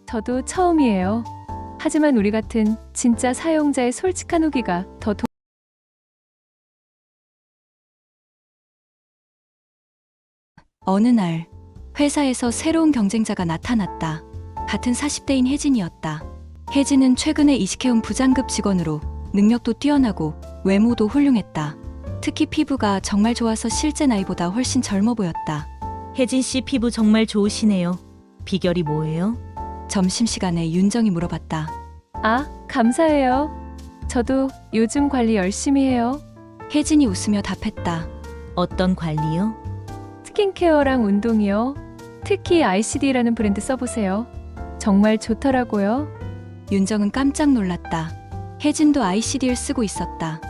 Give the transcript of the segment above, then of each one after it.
저도 처음이에요. 하지만 우리 같은 진짜 사용자의 솔직한 후기가 더 어느 날 회사에서 새로운 경쟁자가 나타났다. 같은 40대인 혜진이었다. 혜진은 최근에 이직해온 부장급 직원으로 능력도 뛰어나고 외모도 훌륭했다. 특히 피부가 정말 좋아서 실제 나이보다 훨씬 젊어 보였다. 혜진 씨 피부 정말 좋으시네요. 비결이 뭐예요? 점심시간에 윤정이 물어봤다. 감사해요. 저도 요즘 관리 열심히 해요. 혜진이 웃으며 답했다. 어떤 관리요? 스킨케어랑 운동이요. 특히 ICD라는 브랜드 써보세요. 정말 좋더라고요. 윤정은 깜짝 놀랐다. 혜진도 ICD를 쓰고 있었다.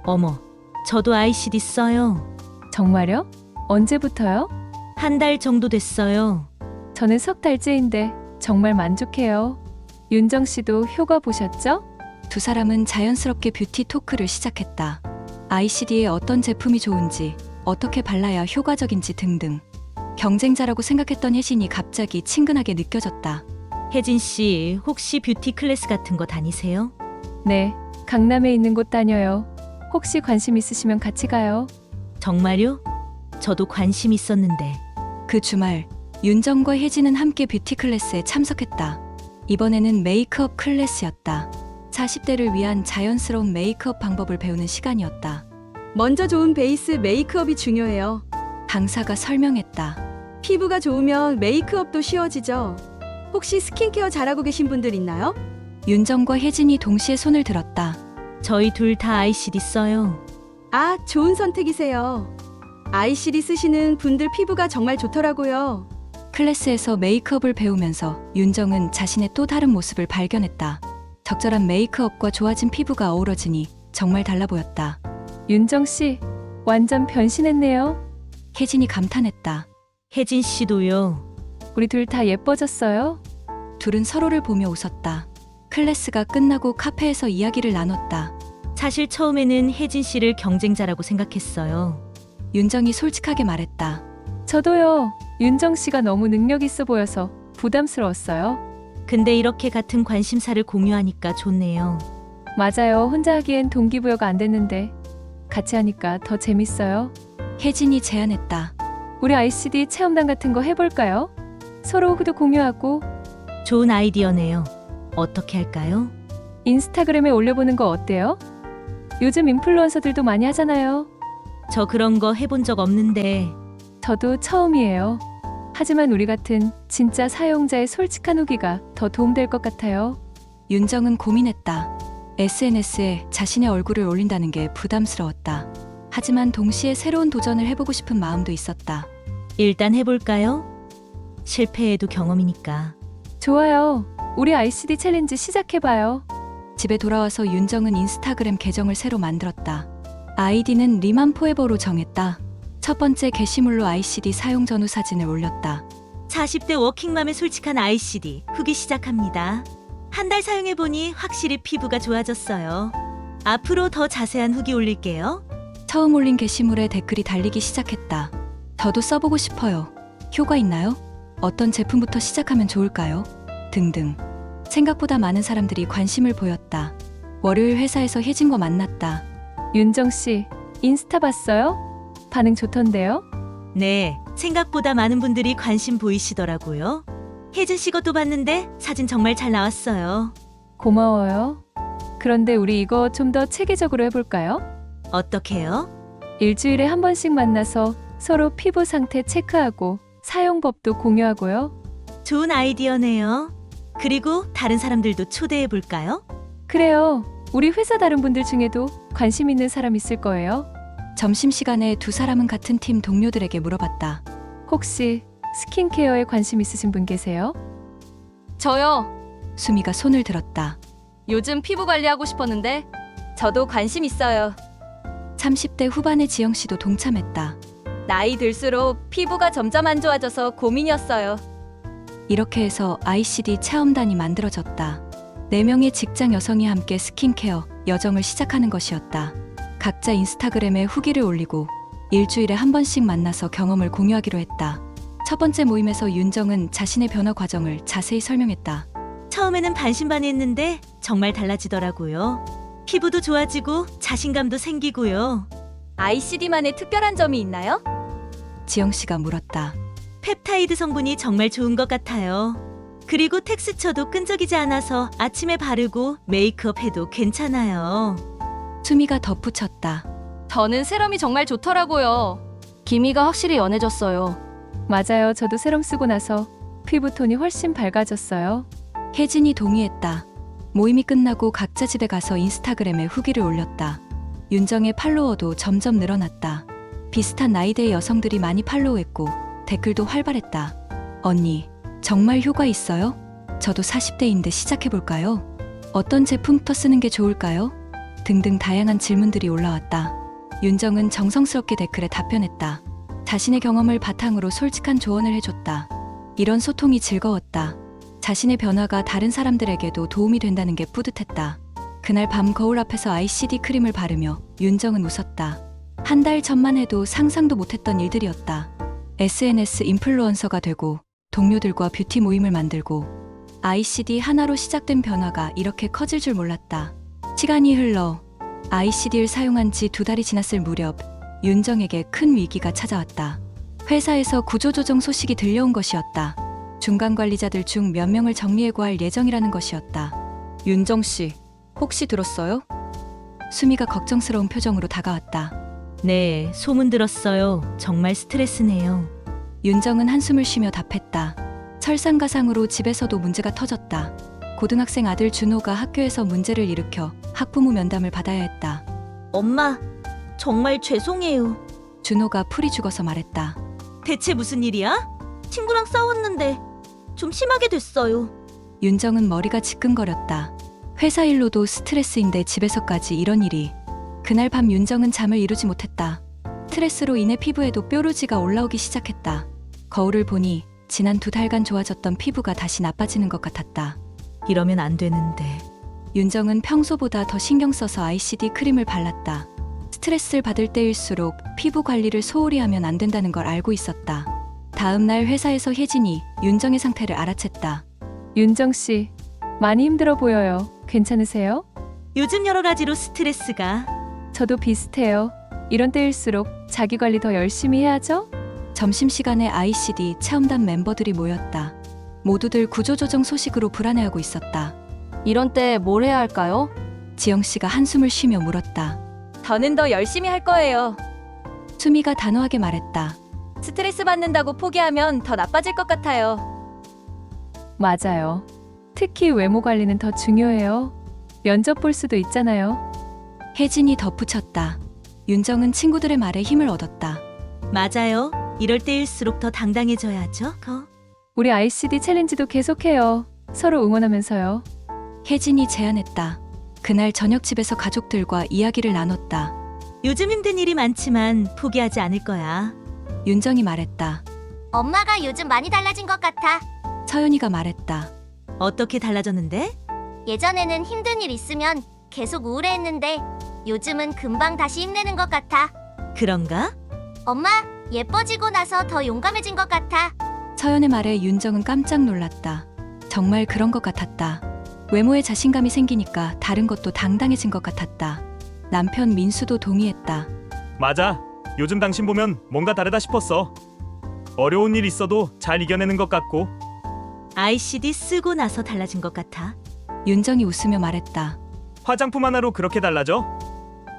어머, 저도 ICD 써요. 정말요? 언제부터요? 한 달 정도 됐어요. 저는 석 달째인데 정말 만족해요. 윤정 씨도 효과 보셨죠? 두 사람은 자연스럽게 뷰티 토크를 시작했다. ICD에 어떤 제품이 좋은지, 어떻게 발라야 효과적인지 등등. 경쟁자라고 생각했던 혜진이 갑자기 친근하게 느껴졌다. 혜진 씨 혹시 뷰티 클래스 같은 거 다니세요? 네, 강남에 있는 곳 다녀요. 혹시 관심 있으시면 같이 가요. 정말요? 저도 관심 있었는데. 그 주말 윤정과 혜진은 함께 뷰티 클래스에 참석했다. 이번에는 메이크업 클래스였다. 40대를 위한 자연스러운 메이크업 방법을 배우는 시간이었다. 먼저 좋은 베이스 메이크업이 중요해요. 강사가 설명했다. 피부가 좋으면 메이크업도 쉬워지죠. 혹시 스킨케어 잘하고 계신 분들 있나요? 윤정과 혜진이 동시에 손을 들었다. 저희 둘 다 ICD 써요. 좋은 선택이세요. ICD 쓰시는 분들 피부가 정말 좋더라고요. 클래스에서 메이크업을 배우면서 윤정은 자신의 또 다른 모습을 발견했다. 적절한 메이크업과 좋아진 피부가 어우러지니 정말 달라 보였다. 윤정 씨, 완전 변신했네요. 혜진이 감탄했다. 혜진 씨도요. 우리 둘 다 예뻐졌어요. 둘은 서로를 보며 웃었다. 클래스가 끝나고 카페에서 이야기를 나눴다. 사실 처음에는 혜진 씨를 경쟁자라고 생각했어요. 윤정이 솔직하게 말했다. 저도요. 윤정 씨가 너무 능력 있어 보여서 부담스러웠어요. 근데 이렇게 같은 관심사를 공유하니까 좋네요. 맞아요. 혼자 하기엔 동기부여가 안 됐는데 같이 하니까 더 재밌어요. 혜진이 제안했다. 우리 ICD 체험단 같은 거 해볼까요? 서로 후기도 공유하고 좋은 아이디어네요. 어떻게 할까요? 인스타그램에 올려보는 거 어때요? 요즘 인플루언서들도 많이 하잖아요. 저 그런 거 해본 적 없는데. 저도 처음이에요. 하지만 우리 같은 진짜 사용자의 솔직한 후기가 더 도움될 것 같아요. 윤정은 고민했다. SNS에 자신의 얼굴을 올린다는 게 부담스러웠다. 하지만 동시에 새로운 도전을 해보고 싶은 마음도 있었다. 일단 해볼까요? 실패해도 경험이니까. 좋아요. 우리 ICD 챌린지 시작해봐요. 집에 돌아와서 윤정은 인스타그램 계정을 새로 만들었다. 아이디는 리만포에버로 정했다. 첫 번째 게시물로 ICD 사용 전후 사진을 올렸다. 40대 워킹맘의 솔직한 ICD 후기 시작합니다. 한 달 사용해보니 확실히 피부가 좋아졌어요. 앞으로 더 자세한 후기 올릴게요. 처음 올린 게시물에 댓글이 달리기 시작했다. 저도 써보고 싶어요. 효과 있나요? 어떤 제품부터 시작하면 좋을까요? 등등. 생각보다 많은 사람들이 관심을 보였다. 월요일 회사에서 혜진과 만났다. 윤정 씨, 인스타 봤어요? 반응 좋던데요? 네, 생각보다 많은 분들이 관심 보이시더라고요. 혜진 씨 것도 봤는데 사진 정말 잘 나왔어요. 고마워요. 그런데 우리 이거 좀 더 체계적으로 해볼까요? 어떻게요? 일주일에 한 번씩 만나서 서로 피부 상태 체크하고 사용법도 공유하고요. 좋은 아이디어네요. 그리고 다른 사람들도 초대해 볼까요? 그래요. 우리 회사 다른 분들 중에도 관심 있는 사람 있을 거예요. 점심시간에 두 사람은 같은 팀 동료들에게 물어봤다. 혹시 스킨케어에 관심 있으신 분 계세요? 저요. 수미가 손을 들었다. 요즘 피부 관리하고 싶었는데 저도 관심 있어요. 30대 후반의 지영씨도 동참했다. 나이 들수록 피부가 점점 안 좋아져서 고민이었어요. 이렇게 해서 ICD 체험단이 만들어졌다. 4명의 직장 여성이 함께 스킨케어 여정을 시작하는 것이었다. 각자 인스타그램에 후기를 올리고 일주일에 한 번씩 만나서 경험을 공유하기로 했다. 첫 번째 모임에서 윤정은 자신의 변화 과정을 자세히 설명했다. 처음에는 반신반의했는데 정말 달라지더라고요. 피부도 좋아지고 자신감도 생기고요. ICD만의 특별한 점이 있나요? 지영 씨가 물었다. 펩타이드 성분이 정말 좋은 것 같아요. 그리고 텍스처도 끈적이지 않아서 아침에 바르고 메이크업 해도 괜찮아요. 수미가 덧붙였다. 저는 세럼이 정말 좋더라고요. 기미가 확실히 연해졌어요. 맞아요. 저도 세럼 쓰고 나서 피부톤이 훨씬 밝아졌어요. 혜진이 동의했다. 모임이 끝나고 각자 집에 가서 인스타그램에 후기를 올렸다. 윤정의 팔로워도 점점 늘어났다. 비슷한 나이대의 여성들이 많이 팔로우했고 댓글도 활발했다. 언니, 정말 효과 있어요? 저도 40대인데 시작해볼까요? 어떤 제품부터 쓰는 게 좋을까요? 등등 다양한 질문들이 올라왔다. 윤정은 정성스럽게 댓글에 답변했다. 자신의 경험을 바탕으로 솔직한 조언을 해줬다. 이런 소통이 즐거웠다. 자신의 변화가 다른 사람들에게도 도움이 된다는 게 뿌듯했다. 그날 밤 거울 앞에서 ICD 크림을 바르며 윤정은 웃었다. 한 달 전만 해도 상상도 못했던 일들이었다. SNS 인플루언서가 되고 동료들과 뷰티 모임을 만들고 ICD 하나로 시작된 변화가 이렇게 커질 줄 몰랐다. 시간이 흘러 ICD를 사용한 지 2달이 지났을 무렵 윤정에게 큰 위기가 찾아왔다. 회사에서 구조조정 소식이 들려온 것이었다. 중간 관리자들 중 몇 명을 정리해 구할 예정이라는 것이었다. 윤정 씨, 혹시 들었어요? 수미가 걱정스러운 표정으로 다가왔다. 네, 소문 들었어요. 정말 스트레스네요. 윤정은 한숨을 쉬며 답했다. 설상가상으로 집에서도 문제가 터졌다. 고등학생 아들 준호가 학교에서 문제를 일으켜 학부모 면담을 받아야 했다. 엄마, 정말 죄송해요. 준호가 풀이 죽어서 말했다. 대체 무슨 일이야? 친구랑 싸웠는데 좀 심하게 됐어요. 윤정은 머리가 지끈거렸다. 회사 일로도 스트레스인데 집에서까지 이런 일이. 그날 밤 윤정은 잠을 이루지 못했다. 스트레스로 인해 피부에도 뾰루지가 올라오기 시작했다. 거울을 보니 지난 2달간 좋아졌던 피부가 다시 나빠지는 것 같았다. 이러면 안 되는데. 윤정은 평소보다 더 신경 써서 ICD 크림을 발랐다. 스트레스를 받을 때일수록 피부 관리를 소홀히 하면 안 된다는 걸 알고 있었다. 다음 날 회사에서 혜진이 윤정의 상태를 알아챘다. 윤정 씨, 많이 힘들어 보여요. 괜찮으세요? 요즘 여러 가지로 스트레스가. 저도 비슷해요. 이런 때일수록 자기 관리 더 열심히 해야죠? 점심시간에 ICD 체험단 멤버들이 모였다. 모두들 구조조정 소식으로 불안해하고 있었다. 이런 때 뭘 해야 할까요? 지영씨가 한숨을 쉬며 물었다. 저는 더 열심히 할 거예요. 수미가 단호하게 말했다. 스트레스 받는다고 포기하면 더 나빠질 것 같아요. 맞아요. 특히 외모 관리는 더 중요해요. 면접 볼 수도 있잖아요. 혜진이 덧붙였다. 윤정은 친구들의 말에 힘을 얻었다. 맞아요. 이럴 때일수록 더 당당해져야죠. 우리 ICD 챌린지도 계속해요. 서로 응원하면서요. 혜진이 제안했다. 그날 저녁 집에서 가족들과 이야기를 나눴다. 요즘 힘든 일이 많지만 포기하지 않을 거야. 윤정이 말했다. 엄마가 요즘 많이 달라진 것 같아. 서연이가 말했다. 어떻게 달라졌는데? 예전에는 힘든 일 있으면 계속 우울해했는데 요즘은 금방 다시 힘내는 것 같아. 그런가? 엄마, 예뻐지고 나서 더 용감해진 것 같아. 서연의 말에 윤정은 깜짝 놀랐다. 정말 그런 것 같았다. 외모에 자신감이 생기니까 다른 것도 당당해진 것 같았다. 남편 민수도 동의했다. 맞아. 요즘 당신 보면 뭔가 다르다 싶었어. 어려운 일 있어도 잘 이겨내는 것 같고. ICD 쓰고 나서 달라진 것 같아. 윤정이 웃으며 말했다. 화장품 하나로 그렇게 달라져?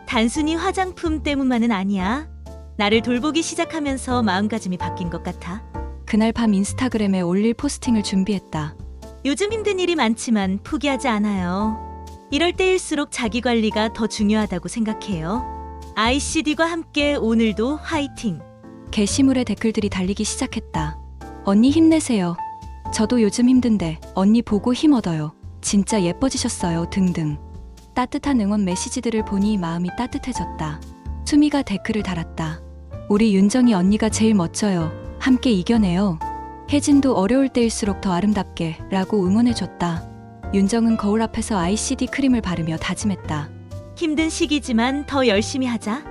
단순히 화장품 때문만은 아니야. 나를 돌보기 시작하면서 마음가짐이 바뀐 것 같아. 그날 밤 인스타그램에 올릴 포스팅을 준비했다. 요즘 힘든 일이 많지만 포기하지 않아요. 이럴 때일수록 자기 관리가 더 중요하다고 생각해요. ICD과 함께 오늘도 화이팅! 게시물에 댓글들이 달리기 시작했다. 언니 힘내세요. 저도 요즘 힘든데 언니 보고 힘 얻어요. 진짜 예뻐지셨어요. 등등. 따뜻한 응원 메시지들을 보니 마음이 따뜻해졌다. 수미가 댓글을 달았다. 우리 윤정이 언니가 제일 멋져요. 함께 이겨내요. 혜진도 어려울 때일수록 더 아름답게 라고 응원해줬다. 윤정은 거울 앞에서 ICD 크림을 바르며 다짐했다. 힘든 시기지만 더 열심히 하자.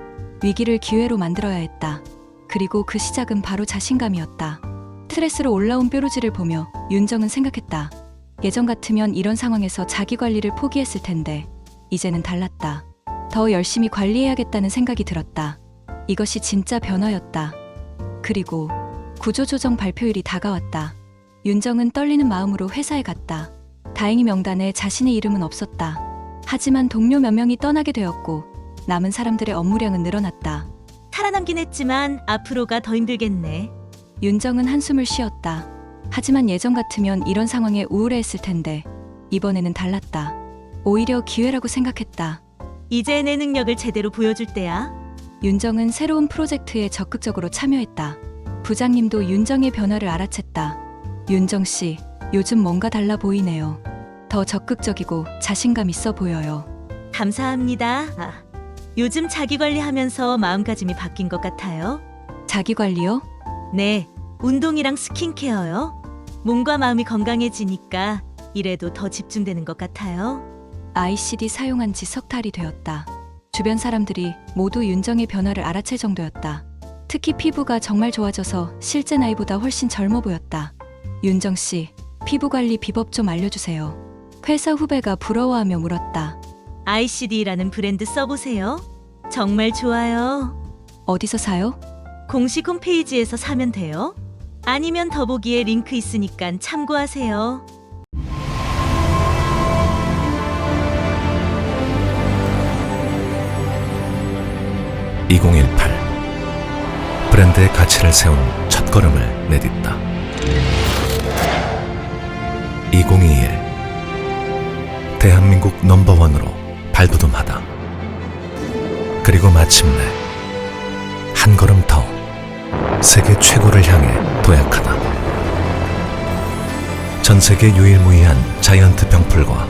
위기를 기회로 만들어야 했다. 그리고 그 시작은 바로 자신감이었다. 스트레스로 올라온 뾰루지를 보며 윤정은 생각했다. 예전 같으면 이런 상황에서 자기 관리를 포기했을 텐데 이제는 달랐다. 더 열심히 관리해야겠다는 생각이 들었다. 이것이 진짜 변화였다. 그리고 구조조정 발표일이 다가왔다. 윤정은 떨리는 마음으로 회사에 갔다. 다행히 명단에 자신의 이름은 없었다. 하지만 동료 몇 명이 떠나게 되었고 남은 사람들의 업무량은 늘어났다. 살아남긴 했지만 앞으로가 더 힘들겠네. 윤정은 한숨을 쉬었다. 하지만 예전 같으면 이런 상황에 우울해했을 텐데 이번에는 달랐다. 오히려 기회라고 생각했다. 이제 내 능력을 제대로 보여줄 때야. 윤정은 새로운 프로젝트에 적극적으로 참여했다. 부장님도 윤정의 변화를 알아챘다. 윤정 씨, 요즘 뭔가 달라 보이네요. 더 적극적이고 자신감 있어 보여요. 감사합니다. 요즘 자기 관리하면서 마음가짐이 바뀐 것 같아요. 자기 관리요? 네, 운동이랑 스킨케어요. 몸과 마음이 건강해지니까 일에도 더 집중되는 것 같아요. ICD 사용한 지 석 달이 되었다. 주변 사람들이 모두 윤정의 변화를 알아챌 정도였다. 특히 피부가 정말 좋아져서 실제 나이보다 훨씬 젊어 보였다. 윤정 씨, 피부 관리 비법 좀 알려주세요. 회사 후배가 부러워하며 물었다. ICD라는 브랜드 써보세요. 정말 좋아요. 어디서 사요? 공식 홈페이지에서 사면 돼요. 아니면 더보기에 링크 있으니까 참고하세요. (2018) 브랜드의 가치를 세운 첫걸음을 내딛다. 2021 대한민국 넘버원으로 발돋움하다. 그리고 마침내 한 걸음 더 세계 최고를 향해 도약하다. 전 세계 유일무이한 자이언트 병풀과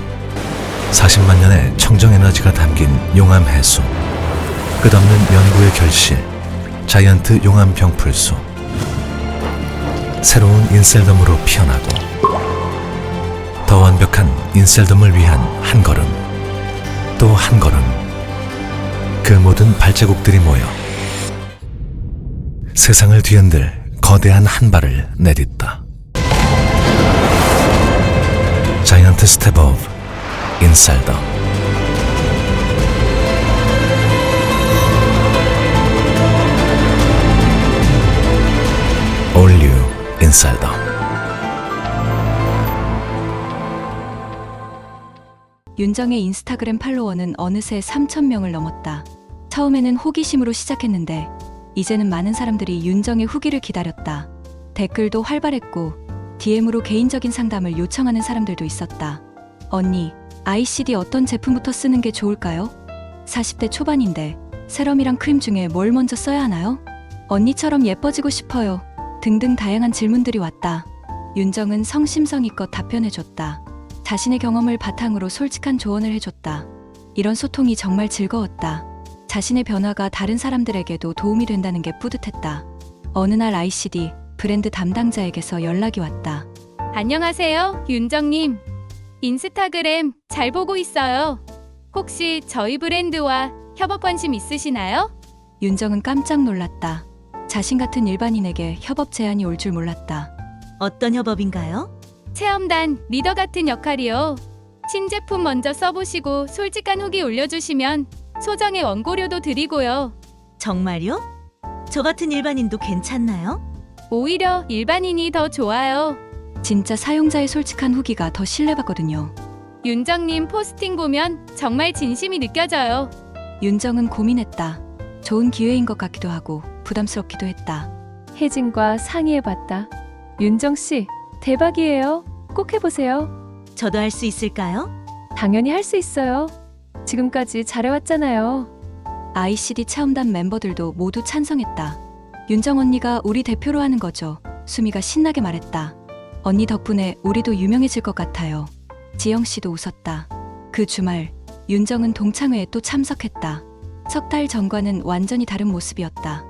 40만 년의 청정에너지가 담긴 용암 해수, 끝없는 연구의 결실, 자이언트 용암 병풀수. 새로운 인셀덤으로 피어나고 더 완벽한 인셀덤을 위한 한 걸음, 또 한 걸음. 그 모든 발자국들이 모여 세상을 뒤흔들 거대한 한 발을 내딛다. 자이언트 스텝 오브 인셀덤. All New 인셀덤. 윤정의 인스타그램 팔로워는 어느새 3,000명을 넘었다. 처음에는 호기심으로 시작했는데 이제는 많은 사람들이 윤정의 후기를 기다렸다. 댓글도 활발했고 DM으로 개인적인 상담을 요청하는 사람들도 있었다. 언니, ICD 어떤 제품부터 쓰는 게 좋을까요? 40대 초반인데 세럼이랑 크림 중에 뭘 먼저 써야 하나요? 언니처럼 예뻐지고 싶어요. 등등 다양한 질문들이 왔다. 윤정은 성심성의껏 답변해줬다. 자신의 경험을 바탕으로 솔직한 조언을 해줬다. 이런 소통이 정말 즐거웠다. 자신의 변화가 다른 사람들에게도 도움이 된다는 게 뿌듯했다. 어느 날 ICD 브랜드 담당자에게서 연락이 왔다. 안녕하세요, 윤정님. 인스타그램 잘 보고 있어요. 혹시 저희 브랜드와 협업 관심 있으시나요? 윤정은 깜짝 놀랐다. 자신 같은 일반인에게 협업 제안이 올 줄 몰랐다. 어떤 협업인가요? 체험단 리더 같은 역할이요. 신제품 먼저 써보시고 솔직한 후기 올려주시면 소정의 원고료도 드리고요. 정말요? 저 같은 일반인도 괜찮나요? 오히려 일반인이 더 좋아요. 진짜 사용자의 솔직한 후기가 더 신뢰받거든요. 윤정님 포스팅 보면 정말 진심이 느껴져요. 윤정은 고민했다. 좋은 기회인 것 같기도 하고 부담스럽기도 했다. 혜진과 상의해봤다. 윤정씨, 대박이에요. 꼭 해보세요. 저도 할 수 있을까요? 당연히 할 수 있어요. 지금까지 잘해왔잖아요. ICD 체험단 멤버들도 모두 찬성했다. 윤정 언니가 우리 대표로 하는 거죠. 수미가 신나게 말했다. 언니 덕분에 우리도 유명해질 것 같아요. 지영 씨도 웃었다. 그 주말 윤정은 동창회에 또 참석했다. 석 달 전과는 완전히 다른 모습이었다.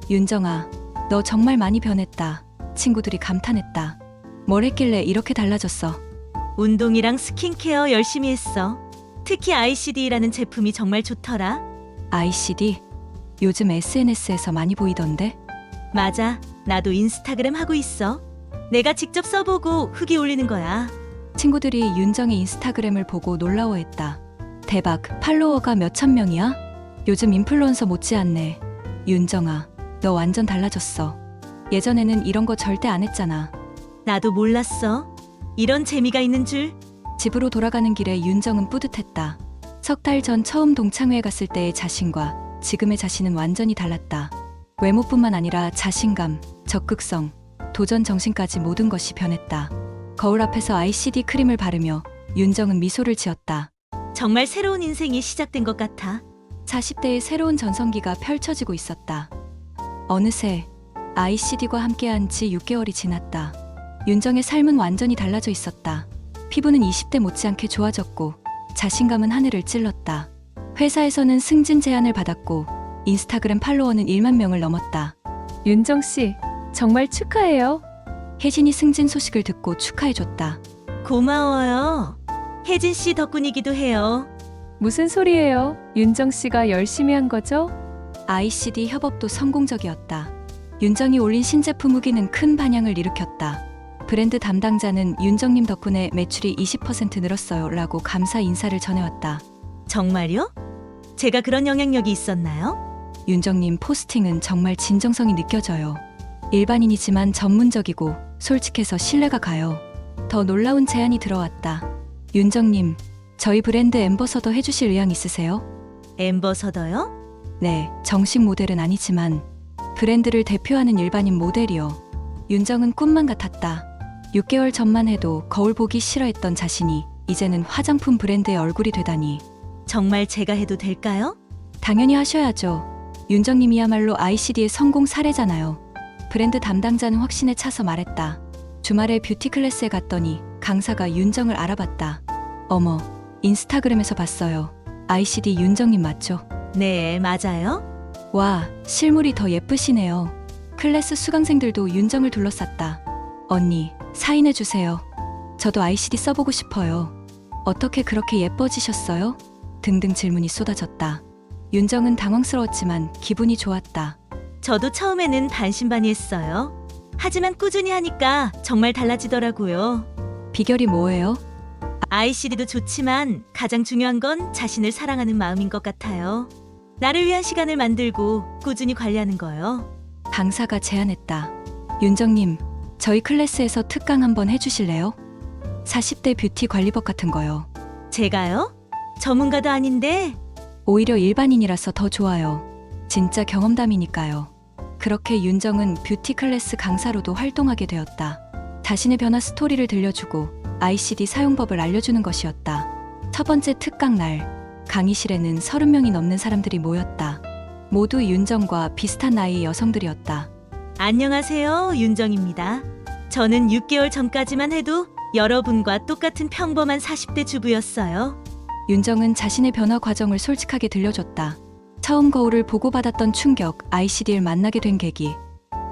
윤정아, 너 정말 많이 변했다. 친구들이 감탄했다. 뭘 했길래 이렇게 달라졌어? 운동이랑 스킨케어 열심히 했어. 특히 ICD라는 제품이 정말 좋더라. ICD? 요즘 SNS에서 많이 보이던데? 맞아. 나도 인스타그램 하고 있어. 내가 직접 써보고 후기 올리는 거야. 친구들이 윤정의 인스타그램을 보고 놀라워했다. 대박, 팔로워가 몇천 명이야? 요즘 인플루언서 못지않네. 윤정아, 너 완전 달라졌어. 예전에는 이런 거 절대 안 했잖아. 나도 몰랐어. 이런 재미가 있는 줄. 집으로 돌아가는 길에 윤정은 뿌듯했다. 석 달 전 처음 동창회에 갔을 때의 자신과 지금의 자신은 완전히 달랐다. 외모뿐만 아니라 자신감, 적극성, 도전 정신까지 모든 것이 변했다. 거울 앞에서 ICD 크림을 바르며 윤정은 미소를 지었다. 정말 새로운 인생이 시작된 것 같아. 40대의 새로운 전성기가 펼쳐지고 있었다. 어느새 ICD과 함께한 지 6개월이 지났다. 윤정의 삶은 완전히 달라져 있었다. 피부는 20대 못지않게 좋아졌고 자신감은 하늘을 찔렀다. 회사에서는 승진 제안을 받았고 인스타그램 팔로워는 1만 명을 넘었다. 윤정 씨, 정말 축하해요. 혜진이 승진 소식을 듣고 축하해줬다. 고마워요. 혜진 씨 덕분이기도 해요. 무슨 소리예요? 윤정 씨가 열심히 한 거죠? ICD 협업도 성공적이었다. 윤정이 올린 신제품 후기는 큰 반향을 일으켰다. 브랜드 담당자는 윤정님 덕분에 매출이 20% 늘었어요 라고 감사 인사를 전해왔다. 정말요? 제가 그런 영향력이 있었나요? 윤정님 포스팅은 정말 진정성이 느껴져요. 일반인이지만 전문적이고 솔직해서 신뢰가 가요. 더 놀라운 제안이 들어왔다. 윤정님, 저희 브랜드 앰버서더 해주실 의향 있으세요? 앰버서더요? 네, 정식 모델은 아니지만 브랜드를 대표하는 일반인 모델이요. 윤정은 꿈만 같았다. 6개월 전만 해도 거울 보기 싫어했던 자신이 이제는 화장품 브랜드의 얼굴이 되다니. 정말 제가 해도 될까요? 당연히 하셔야죠. 윤정님이야말로 ICD의 성공 사례잖아요. 브랜드 담당자는 확신에 차서 말했다. 주말에 뷰티 클래스에 갔더니 강사가 윤정을 알아봤다. 어머, 인스타그램에서 봤어요. ICD 윤정님 맞죠? 네, 맞아요. 와, 실물이 더 예쁘시네요. 클래스 수강생들도 윤정을 둘러쌌다. 언니, 사인해주세요. 저도 ICD 써보고 싶어요. 어떻게 그렇게 예뻐지셨어요? 등등 질문이 쏟아졌다. 윤정은 당황스러웠지만 기분이 좋았다. 저도 처음에는 반신반의했어요. 하지만 꾸준히 하니까 정말 달라지더라고요. 비결이 뭐예요? ICD도 좋지만 가장 중요한 건 자신을 사랑하는 마음인 것 같아요. 나를 위한 시간을 만들고 꾸준히 관리하는 거요. 강사가 제안했다. 윤정님, 저희 클래스에서 특강 한번 해주실래요? 40대 뷰티 관리법 같은 거요. 제가요? 전문가도 아닌데. 오히려 일반인이라서 더 좋아요. 진짜 경험담이니까요. 그렇게 윤정은 뷰티 클래스 강사로도 활동하게 되었다. 자신의 변화 스토리를 들려주고 ICD 사용법을 알려주는 것이었다. 첫 번째 특강 날, 강의실에는 30명이 넘는 사람들이 모였다. 모두 윤정과 비슷한 나이의 여성들이었다. 안녕하세요, 윤정입니다. 저는 6개월 전까지만 해도 여러분과 똑같은 평범한 40대 주부였어요. 윤정은 자신의 변화 과정을 솔직하게 들려줬다. 처음 거울을 보고받았던 충격, ICD를 만나게 된 계기,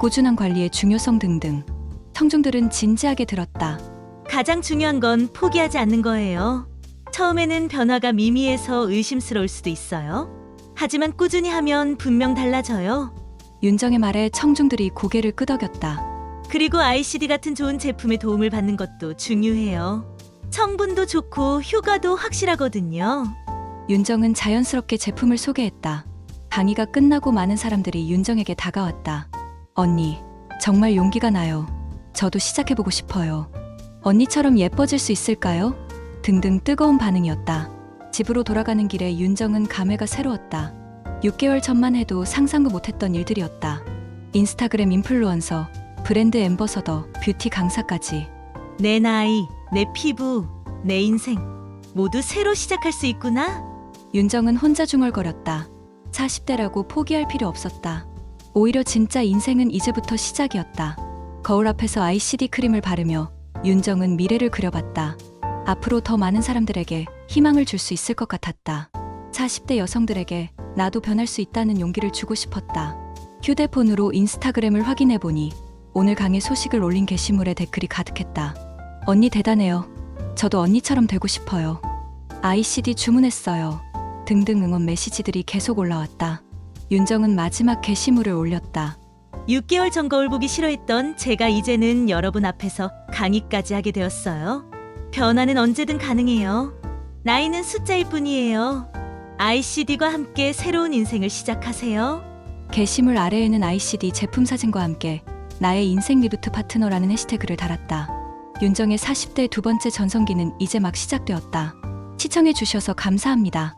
꾸준한 관리의 중요성 등등. 청중들은 진지하게 들었다. 가장 중요한 건 포기하지 않는 거예요. 처음에는 변화가 미미해서 의심스러울 수도 있어요. 하지만 꾸준히 하면 분명 달라져요. 윤정의 말에 청중들이 고개를 끄덕였다. 그리고 ICD 같은 좋은 제품의 도움을 받는 것도 중요해요. 성분도 좋고 효과도 확실하거든요. 윤정은 자연스럽게 제품을 소개했다. 강의가 끝나고 많은 사람들이 윤정에게 다가왔다. 언니, 정말 용기가 나요. 저도 시작해보고 싶어요. 언니처럼 예뻐질 수 있을까요? 등등 뜨거운 반응이었다. 집으로 돌아가는 길에 윤정은 감회가 새로웠다. 6개월 전만 해도 상상도 못했던 일들이었다. 인스타그램 인플루언서, 브랜드 앰버서더, 뷰티 강사까지. 내 나이, 내 피부, 내 인생 모두 새로 시작할 수 있구나. 윤정은 혼자 중얼거렸다. 40대라고 포기할 필요 없었다. 오히려 진짜 인생은 이제부터 시작이었다. 거울 앞에서 ICD 크림을 바르며 윤정은 미래를 그려봤다. 앞으로 더 많은 사람들에게 희망을 줄 수 있을 것 같았다. 40대 여성들에게 나도 변할 수 있다는 용기를 주고 싶었다. 휴대폰으로 인스타그램을 확인해보니 오늘 강의 소식을 올린 게시물에 댓글이 가득했다. 언니 대단해요. 저도 언니처럼 되고 싶어요. ICD 주문했어요. 등등 응원 메시지들이 계속 올라왔다. 윤정은 마지막 게시물을 올렸다. 6개월 전 거울 보기 싫어했던 제가 이제는 여러분 앞에서 강의까지 하게 되었어요. 변화는 언제든 가능해요. 나이는 숫자일 뿐이에요. ICD과 함께 새로운 인생을 시작하세요. 게시물 아래에는 ICD 제품 사진과 함께 나의 인생 리부트 파트너라는 해시태그를 달았다. 윤정의 40대 두 번째 전성기는 이제 막 시작되었다. 시청해 주셔서 감사합니다.